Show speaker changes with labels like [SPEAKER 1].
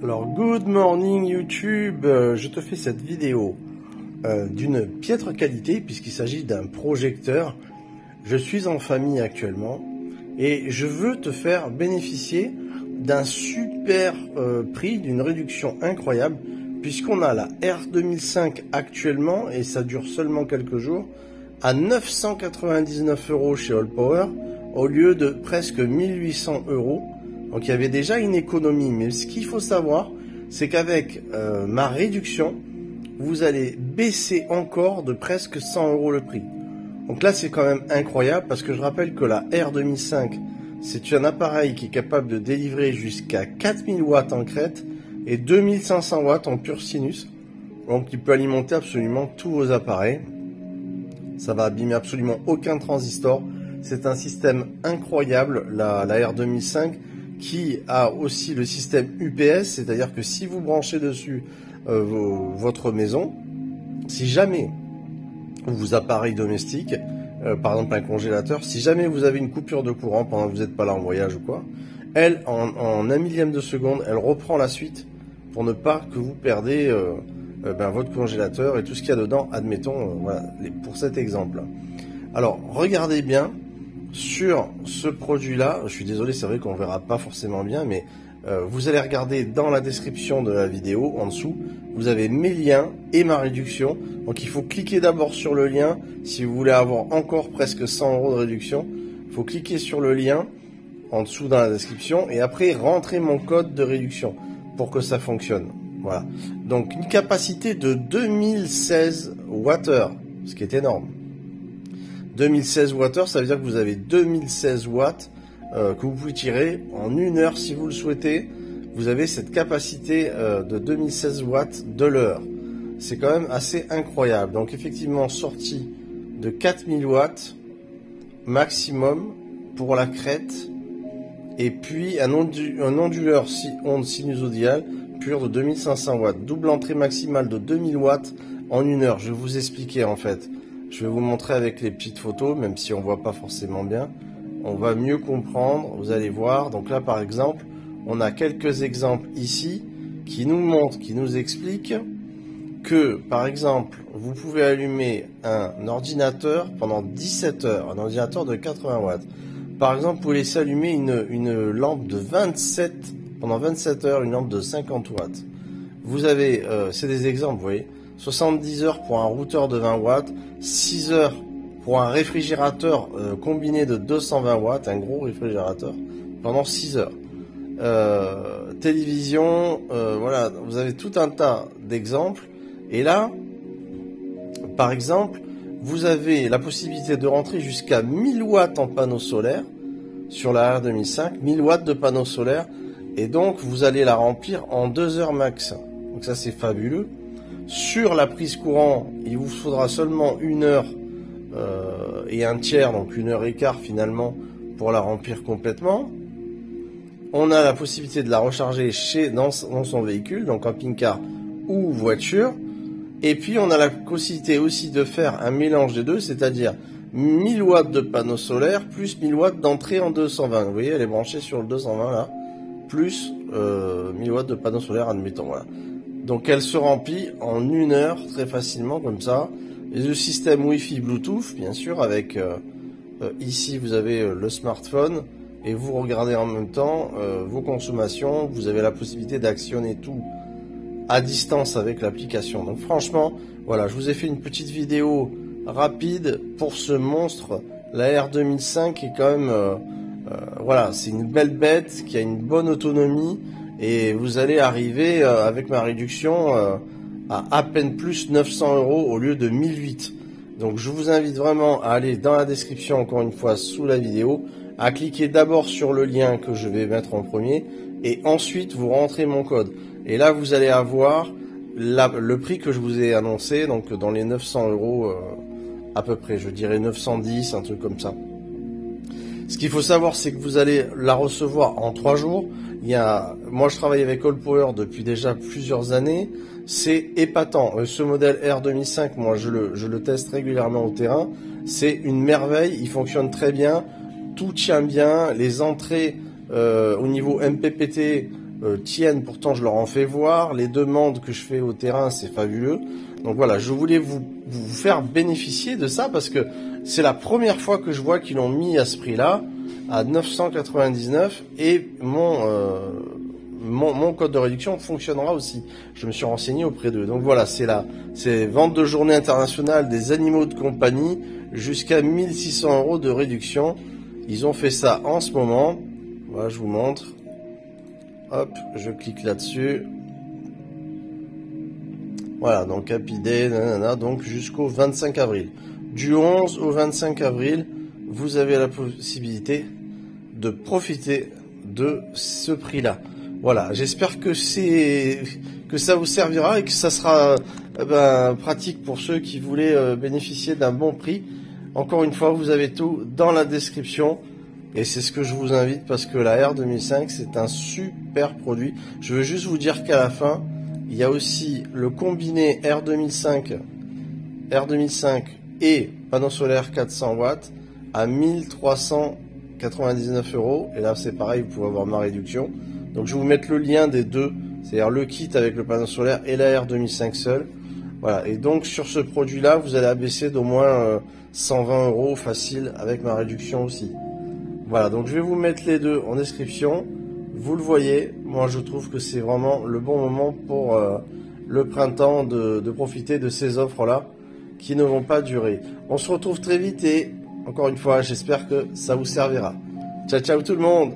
[SPEAKER 1] Alors, good morning YouTube, je te fais cette vidéo d'une piètre qualité puisqu'il s'agit d'un projecteur. Je suis en famille actuellement et je veux te faire bénéficier d'un super prix, d'une réduction incroyable puisqu'on a la R2005 actuellement et ça dure seulement quelques jours à 999 € chez Allpower au lieu de presque 1800 €. Donc il y avait déjà une économie, mais ce qu'il faut savoir, c'est qu'avec ma réduction, vous allez baisser encore de presque 100 € le prix. Donc là, c'est quand même incroyable parce que je rappelle que la R2005, c'est un appareil qui est capable de délivrer jusqu'à 4000 watts en crête et 2500 watts en pur sinus. Donc il peut alimenter absolument tous vos appareils. Ça va abîmer absolument aucun transistor. C'est un système incroyable, la R2005. Qui a aussi le système UPS, c'est-à-dire que si vous branchez dessus votre maison, si jamais vos appareils domestiques, par exemple un congélateur, si jamais vous avez une coupure de courant pendant que vous n'êtes pas là en voyage ou quoi, elle, en un millième de seconde, elle reprend la suite pour ne pas que vous perdez votre congélateur et tout ce qu'il y a dedans, admettons, voilà, pour cet exemple. Alors, regardez bien. Sur ce produit-là, je suis désolé, c'est vrai qu'on verra pas forcément bien, mais vous allez regarder dans la description de la vidéo, en dessous, vous avez mes liens et ma réduction. Donc il faut cliquer d'abord sur le lien, si vous voulez avoir encore presque 100 € de réduction. Il faut cliquer sur le lien, en dessous dans la description, et après rentrer mon code de réduction, pour que ça fonctionne. Voilà. Donc une capacité de 2016 Wh, ce qui est énorme. 2016 Wh, ça veut dire que vous avez 2016 watts que vous pouvez tirer en 1 heure si vous le souhaitez. Vous avez cette capacité de 2016 watts de l'heure. C'est quand même assez incroyable. Donc effectivement, sortie de 4000 watts maximum pour la crête. Et puis un onduleur onde sinusoïdale pure de 2500 watts. Double entrée maximale de 2000 watts en 1 heure. Je vais vous expliquer en fait. Je vais vous montrer avec les petites photos, même si on voit pas forcément bien. On va mieux comprendre, vous allez voir. Donc là, par exemple, on a quelques exemples ici qui nous montrent, qui nous expliquent que, par exemple, vous pouvez allumer un ordinateur pendant 17 heures, un ordinateur de 80 watts. Par exemple, vous pouvez laisser allumer une lampe de 27, pendant 27 heures, une lampe de 50 watts. Vous avez, c'est des exemples, vous voyez. 70 heures pour un routeur de 20 watts, 6 heures pour un réfrigérateur combiné de 220 watts, un gros réfrigérateur, pendant 6 heures. Télévision, voilà, vous avez tout un tas d'exemples. Et là, par exemple, vous avez la possibilité de rentrer jusqu'à 1000 watts en panneau solaire sur la R2005, 1000 watts de panneau solaire, et donc vous allez la remplir en 2 heures max. Donc ça c'est fabuleux. Sur la prise courant, il vous faudra seulement 1 heure et un tiers, donc 1 heure et quart finalement, pour la remplir complètement. On a la possibilité de la recharger dans son véhicule, donc camping-car ou voiture. Et puis on a la possibilité aussi de faire un mélange des deux, c'est-à-dire 1000 watts de panneau solaire plus 1000 watts d'entrée en 220. Vous voyez, elle est branchée sur le 220 là, plus 1000 watts de panneau solaire, admettons, voilà. Donc elle se remplit en 1 heure très facilement comme ça. Et le système Wi-Fi Bluetooth, bien sûr, avec ici vous avez le smartphone et vous regardez en même temps vos consommations. Vous avez la possibilité d'actionner tout à distance avec l'application. Donc franchement, voilà, je vous ai fait une petite vidéo rapide pour ce monstre. La R2005 est quand même, voilà, c'est une belle bête qui a une bonne autonomie. Et vous allez arriver avec ma réduction à peine plus 900 € au lieu de 1008. Donc je vous invite vraiment à aller dans la description, encore une fois sous la vidéo, à cliquer d'abord sur le lien que je vais mettre en premier et ensuite vous rentrez mon code. Et là vous allez avoir le prix que je vous ai annoncé, donc dans les 900 € à peu près, je dirais 910, un truc comme ça. Ce qu'il faut savoir, c'est que vous allez la recevoir en 3 jours. Moi, je travaille avec Allpower depuis déjà plusieurs années. C'est épatant. Ce modèle R2005, moi, je le teste régulièrement au terrain. C'est une merveille. Il fonctionne très bien. Tout tient bien. Les entrées au niveau MPPT, tiennent. Pourtant, je leur en fais voir. Les demandes que je fais au terrain, c'est fabuleux. Donc voilà, je voulais vous faire bénéficier de ça parce que c'est la première fois que je vois qu'ils l'ont mis à ce prix-là, à 999, et mon code de réduction fonctionnera aussi. Je me suis renseigné auprès d'eux. Donc voilà, c'est vente de journée internationale des animaux de compagnie jusqu'à 1600 € de réduction. Ils ont fait ça en ce moment. Voilà, je vous montre. Hop, je clique là-dessus. Voilà, donc Happy Day, nanana, donc jusqu'au 25 avril. Du 11 au 25 avril, vous avez la possibilité de profiter de ce prix-là. Voilà, j'espère que ça vous servira et que ça sera pratique pour ceux qui voulaient bénéficier d'un bon prix. Encore une fois, vous avez tout dans la description et c'est ce que je vous invite parce que la R2005 c'est un super produit. Je veux juste vous dire qu'à la fin, il y a aussi le combiné R2005 et panneau solaire 400 watts à 1399 € et là c'est pareil, vous pouvez avoir ma réduction. Donc je vais vous mettre le lien des deux, c'est-à-dire le kit avec le panneau solaire et la R2005 seul. Voilà, et donc sur ce produit-là, vous allez abaisser d'au moins 120 € facile avec ma réduction aussi. Voilà, donc je vais vous mettre les deux en description. Vous le voyez, moi je trouve que c'est vraiment le bon moment pour le printemps de profiter de ces offres-là qui ne vont pas durer. On se retrouve très vite et encore une fois, j'espère que ça vous servira. Ciao, ciao tout le monde!